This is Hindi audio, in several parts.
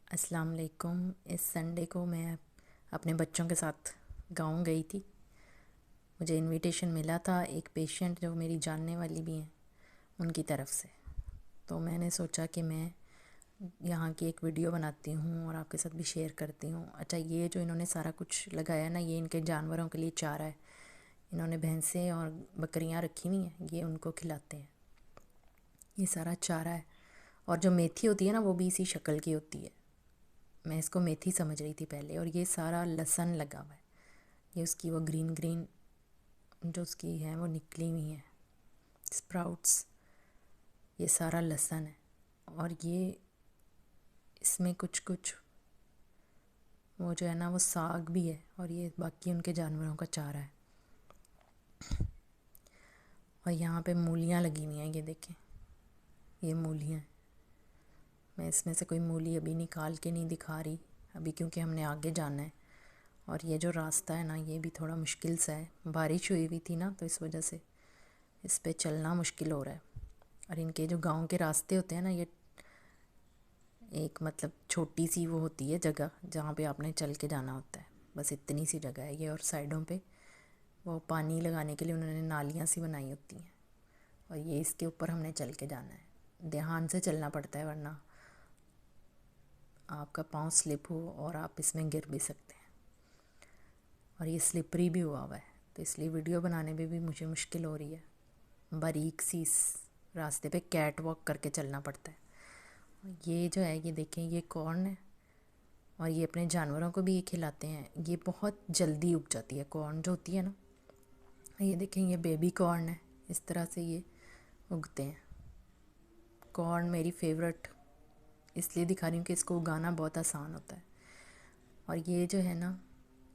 अस्सलाम वालेकुम। इस संडे को मैं अपने बच्चों के साथ गांव गई थी। मुझे इनविटेशन मिला था एक पेशेंट जो मेरी जानने वाली भी हैं उनकी तरफ से। तो मैंने सोचा कि मैं यहाँ की एक वीडियो बनाती हूँ और आपके साथ भी शेयर करती हूँ। अच्छा, ये जो इन्होंने सारा कुछ लगाया ना, ये इनके जानवरों के लिए चारा है। इन्होंने भैंसें और बकरियाँ रखी हुई हैं, ये उनको खिलाते हैं। ये सारा चारा है। और जो मेथी होती है ना, वो भी इसी शक्ल की होती है। मैं इसको मेथी समझ रही थी पहले। और ये सारा लहसुन लगा हुआ है। ये उसकी वो ग्रीन ग्रीन जो उसकी है वो निकली हुई है स्प्राउट्स। ये सारा लहसुन है। और ये इसमें कुछ कुछ वो जो है ना वो साग भी है। और ये बाकी उनके जानवरों का चारा है। और यहाँ पे मूलियाँ लगी हुई हैं, ये देखें, ये मूलियाँ। मैं इसमें से कोई मूली अभी निकाल के नहीं दिखा रही अभी, क्योंकि हमने आगे जाना है। और ये जो रास्ता है ना, ये भी थोड़ा मुश्किल सा है। बारिश हुई हुई थी ना, तो इस वजह से इस पे चलना मुश्किल हो रहा है। और इनके जो गांव के रास्ते होते हैं ना, ये एक मतलब छोटी सी वो होती है जगह जहाँ पे आपने चल के जाना होता है। बस इतनी सी जगह है ये। और साइडों पे वो पानी लगाने के लिए उन्होंने नालियाँ सी बनाई होती हैं। और ये इसके ऊपर हमने चल के जाना है। ध्यान से चलना पड़ता है, वरना आपका पाँव स्लिप हो और आप इसमें गिर भी सकते हैं। और ये स्लिपरी भी हुआ है, तो इसलिए वीडियो बनाने में भी मुझे मुश्किल हो रही है। बारीक सी इस रास्ते पे कैट वॉक करके चलना पड़ता है। ये जो है, ये देखें, ये कॉर्न है। और ये अपने जानवरों को भी ये खिलाते हैं। ये बहुत जल्दी उग जाती है कॉर्न जो होती है ना। ये देखें, ये बेबी कॉर्न है। इस तरह से ये उगते हैं। कॉर्न मेरी फेवरेट इसलिए दिखा रही हूँ कि इसको उगाना बहुत आसान होता है। और ये जो है ना,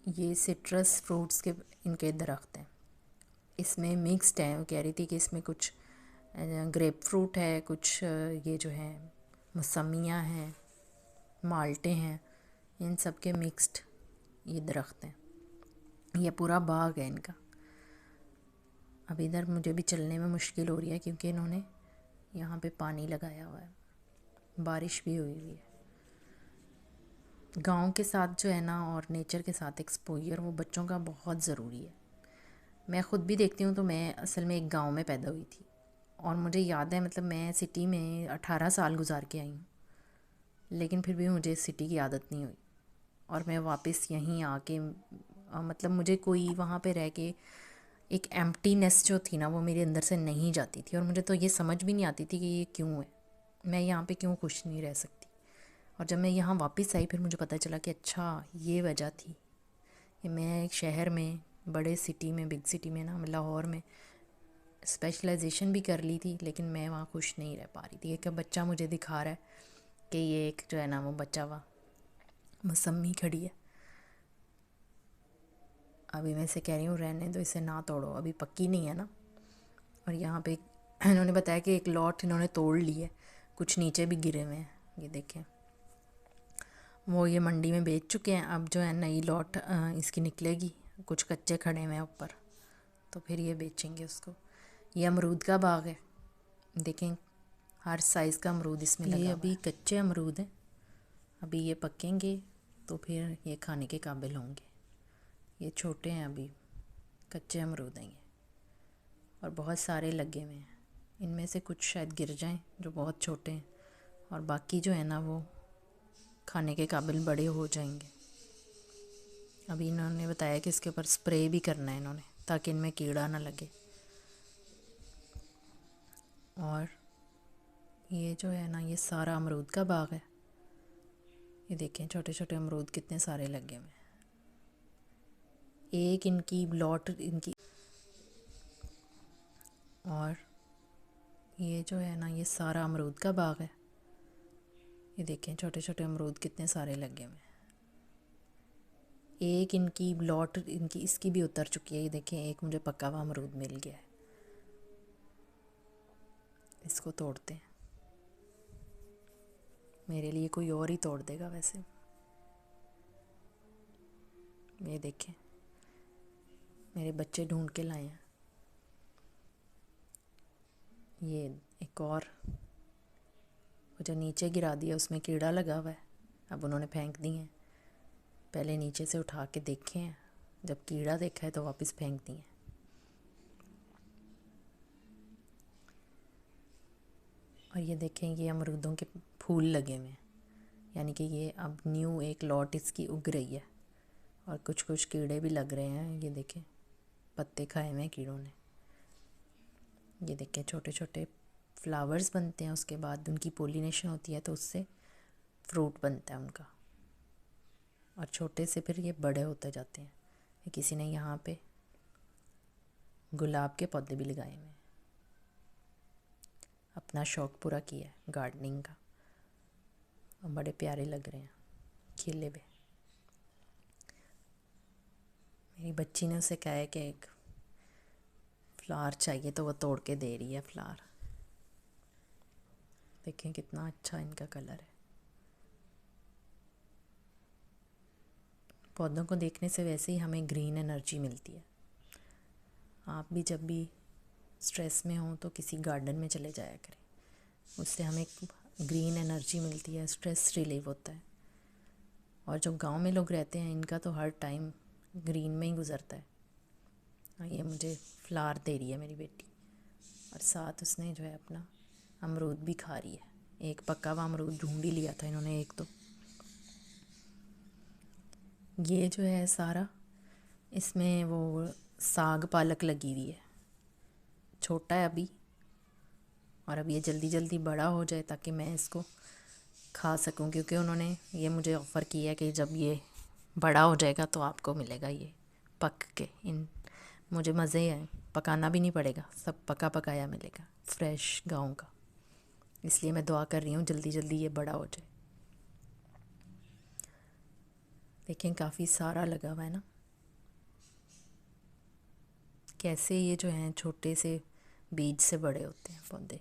ये सिट्रस फ्रूट्स के इनके दरख्त हैं। इसमें मिक्स्ड है। वो कह रही थी कि इसमें कुछ ग्रेप फ्रूट है, कुछ ये जो है मौसमियाँ हैं, माल्टे हैं, इन सब के मिक्स्ड ये दरख्त हैं। ये पूरा बाग है इनका। अब इधर मुझे भी चलने में मुश्किल हो रही है, क्योंकि इन्होंने यहाँ पे पानी लगाया हुआ है। बारिश भी हुई हुई है। गांव के साथ जो है ना, और नेचर के साथ एक्सपोजर वो बच्चों का बहुत ज़रूरी है। मैं ख़ुद भी देखती हूँ, तो मैं असल में एक गांव में पैदा हुई थी। और मुझे याद है, मतलब मैं सिटी में 18 साल गुजार के आई हूँ, लेकिन फिर भी मुझे सिटी की आदत नहीं हुई। और मैं वापस यहीं आके मतलब मुझे कोई वहाँ पे रह के एक एम्प्टीनेस जो थी ना, वो मेरे अंदर से नहीं जाती थी। और मुझे तो ये समझ भी नहीं आती थी कि ये क्यों है, मैं यहाँ पे क्यों खुश नहीं रह सकती। और जब मैं यहाँ वापस आई, फिर मुझे पता चला कि अच्छा ये वजह थी कि मैं एक शहर में, बड़े सिटी में, बिग सिटी में ना, लाहौर में स्पेशलाइजेशन भी कर ली थी, लेकिन मैं वहाँ खुश नहीं रह पा रही थी। एक बच्चा मुझे दिखा रहा है कि ये एक जो है ना वो बचा हुआ मौसमी खड़ी है। अभी मैं इसे कह रही हूँ रहने दो, इसे ना तोड़ो, अभी पक्की नहीं है ना। और यहाँ पे इन्होंने बताया कि एक लॉट इन्होंने तोड़ ली है, कुछ नीचे भी गिरे हुए हैं। ये देखें, वो ये मंडी में बेच चुके हैं। अब जो है नई लॉट इसकी निकलेगी। कुछ कच्चे खड़े हुए हैं ऊपर, तो फिर ये बेचेंगे उसको। ये अमरूद का बाग है, देखें हर साइज़ का अमरूद इसमें लगा हुआ है। ये अभी कच्चे अमरूद हैं, अभी ये पकेंगे तो फिर ये खाने के काबिल होंगे। ये छोटे हैं, अभी कच्चे अमरूद हैं ये। और बहुत सारे लगे हुए हैं। इनमें से कुछ शायद गिर जाएं जो बहुत छोटे हैं, और बाकी जो है ना वो खाने के काबिल बड़े हो जाएंगे। अभी इन्होंने बताया कि इसके ऊपर स्प्रे भी करना है इन्होंने, ताकि इनमें कीड़ा ना लगे। और ये जो है ना, ये सारा अमरूद का बाग है। ये देखें छोटे छोटे अमरूद कितने सारे लगे हुए हैं। एक इनकी लॉट इनकी। और ये जो है ना, ये सारा अमरूद का बाग है। ये देखें छोटे छोटे अमरूद कितने सारे लगे हुए हैं। एक इनकी लॉट इनकी इसकी भी उतर चुकी है। ये देखें, एक मुझे पका हुआ अमरूद मिल गया है। इसको तोड़ते हैं, मेरे लिए कोई और ही तोड़ देगा वैसे। ये देखें, मेरे बच्चे ढूंढ के लाए हैं। ये एक और, वो जो नीचे गिरा दिया उसमें कीड़ा लगा हुआ है। अब उन्होंने फेंक दी हैं। पहले नीचे से उठा के देखे हैं, जब कीड़ा देखा है तो वापस फेंक दी हैं। और ये देखें, ये अमरूदों के फूल लगे हुए हैं, यानी कि ये अब न्यू एक लॉट इसकी उग रही है। और कुछ कुछ कीड़े भी लग रहे हैं, ये देखें पत्ते खाए हुए हैं कीड़ों ने। ये देखें छोटे छोटे फ्लावर्स बनते हैं, उसके बाद उनकी पोलिनेशन होती है तो उससे फ्रूट बनता है उनका, और छोटे से फिर ये बड़े होते जाते हैं। किसी ने यहाँ पे गुलाब के पौधे भी लगाए हुए हैं, अपना शौक़ पूरा किया है गार्डनिंग का, और बड़े प्यारे लग रहे हैं खिले हुए। मेरी बच्ची ने उसे कहा है कि एक फ्लावर चाहिए तो वो तोड़ के दे रही है फ्लावर। देखें कितना अच्छा इनका कलर है। पौधों को देखने से वैसे ही हमें ग्रीन एनर्जी मिलती है। आप भी जब भी स्ट्रेस में हो तो किसी गार्डन में चले जाया करें, उससे हमें ग्रीन एनर्जी मिलती है, स्ट्रेस रिलीव होता है। और जो गांव में लोग रहते हैं इनका तो हर टाइम ग्रीन में ही गुजरता है। ये मुझे फ्लावर दे रही है मेरी बेटी, और साथ उसने जो है अपना अमरूद भी खा रही है। एक पका हुआ अमरूद ढूंढ ही लिया था इन्होंने एक तो। ये जो है सारा, इसमें वो साग पालक लगी हुई है, छोटा है अभी, और अब ये जल्दी जल्दी बड़ा हो जाए ताकि मैं इसको खा सकूं, क्योंकि उन्होंने ये मुझे ऑफ़र किया है कि जब ये बड़ा हो जाएगा तो आपको मिलेगा ये पक के। मुझे मज़े है, पकाना भी नहीं पड़ेगा, सब पका पकाया मिलेगा, फ्रेश गांव का। इसलिए मैं दुआ कर रही हूँ जल्दी जल्दी ये बड़ा हो जाए। देखें काफ़ी सारा लगा हुआ है ना, कैसे ये जो हैं छोटे से बीज से बड़े होते हैं पौधे।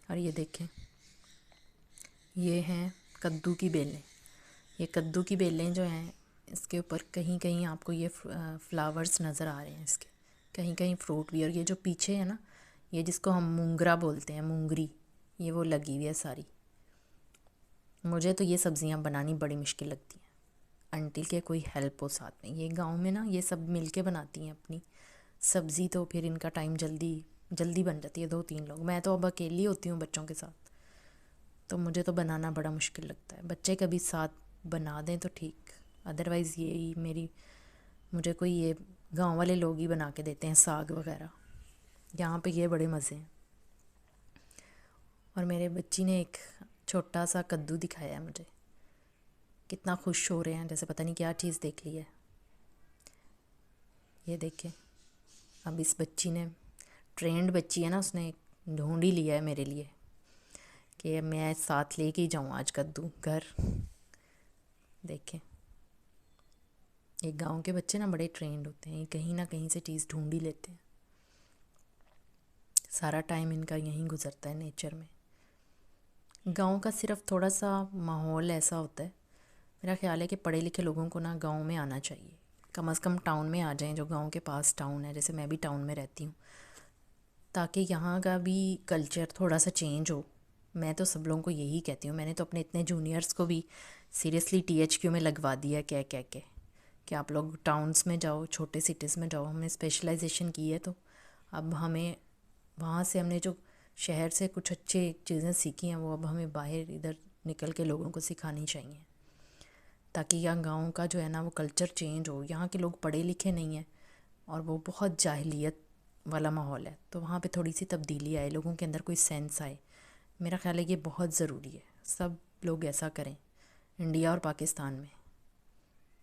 और ये देखें, ये हैं कद्दू की बेलें। ये कद्दू की बेलें जो हैं, इसके ऊपर कहीं कहीं आपको ये फ्लावर्स नज़र आ रहे हैं इसके, कहीं कहीं फ्रूट भी। और ये जो पीछे है ना, ये जिसको हम मूंगरा बोलते हैं, मूंगरी, ये वो लगी हुई है सारी। मुझे तो ये सब्ज़ियां बनानी बड़ी मुश्किल लगती हैं, अंटिल के कोई हेल्प हो साथ में। ये गांव में ना ये सब मिल के बनाती हैं अपनी सब्ज़ी, तो फिर इनका टाइम जल्दी जल्दी बन जाती है, 2-3 लोग। मैं तो अब अकेली होती हूँ बच्चों के साथ, तो मुझे तो बनाना बड़ा मुश्किल लगता है। बच्चे कभी साथ बना दें तो ठीक, अदरवाइज़ ये मुझे कोई ये गांव वाले लोग ही बना के देते हैं साग वगैरह। यहाँ पे ये बड़े मज़े हैं। और मेरे बच्ची ने एक छोटा सा कद्दू दिखाया है मुझे, कितना खुश हो रहे हैं, जैसे पता नहीं क्या चीज़ देख ली है। ये देखें, अब इस बच्ची ने, ट्रेंड बच्ची है ना, उसने ढूंढ ही लिया है मेरे लिए कि मैं साथ लेके ही जाऊँ आज कद्दू घर। देखें, ये गांव के बच्चे ना बड़े ट्रेंड होते हैं, ये कहीं ना कहीं से चीज़ ढूंढ ही लेते हैं। सारा टाइम इनका यहीं गुजरता है नेचर में। गांव का सिर्फ थोड़ा सा माहौल ऐसा होता है, मेरा ख्याल है कि पढ़े लिखे लोगों को ना गांव में आना चाहिए, कम से कम टाउन में आ जाएं, जो गांव के पास टाउन है। जैसे मैं भी टाउन में रहती हूँ, ताकि यहाँ का भी कल्चर थोड़ा सा चेंज हो। मैं तो सब लोगों को यही कहती हूँ। मैंने तो अपने इतने जूनियर्स को भी सीरियसली THQ में लगवा दिया कह के कि आप लोग टाउन्स में जाओ, छोटे सिटीज़ में जाओ। हमने स्पेशलाइजेशन की है, तो अब हमें वहाँ से, हमने जो शहर से कुछ अच्छी चीज़ें सीखी हैं, वो अब हमें बाहर इधर निकल के लोगों को सिखानी चाहिए, ताकि यहाँ गाँव का जो है ना वो कल्चर चेंज हो। यहाँ के लोग पढ़े लिखे नहीं हैं और वो बहुत जाहिलियत वाला माहौल है, तो वहाँ पे थोड़ी सी तब्दीली आए, लोगों के अंदर कोई सेंस आए। मेरा ख्याल है ये बहुत ज़रूरी है, सब लोग ऐसा करें। इंडिया और पाकिस्तान में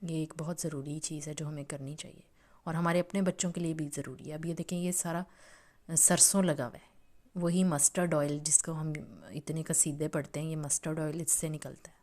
ये एक बहुत ज़रूरी चीज़ है जो हमें करनी चाहिए, और हमारे अपने बच्चों के लिए भी ज़रूरी है। अब ये देखें, ये सारा सरसों लगा हुआ है, वही मस्टर्ड ऑयल जिसको हम इतने कसीदे पढ़ते हैं, ये मस्टर्ड ऑयल इससे निकलता है।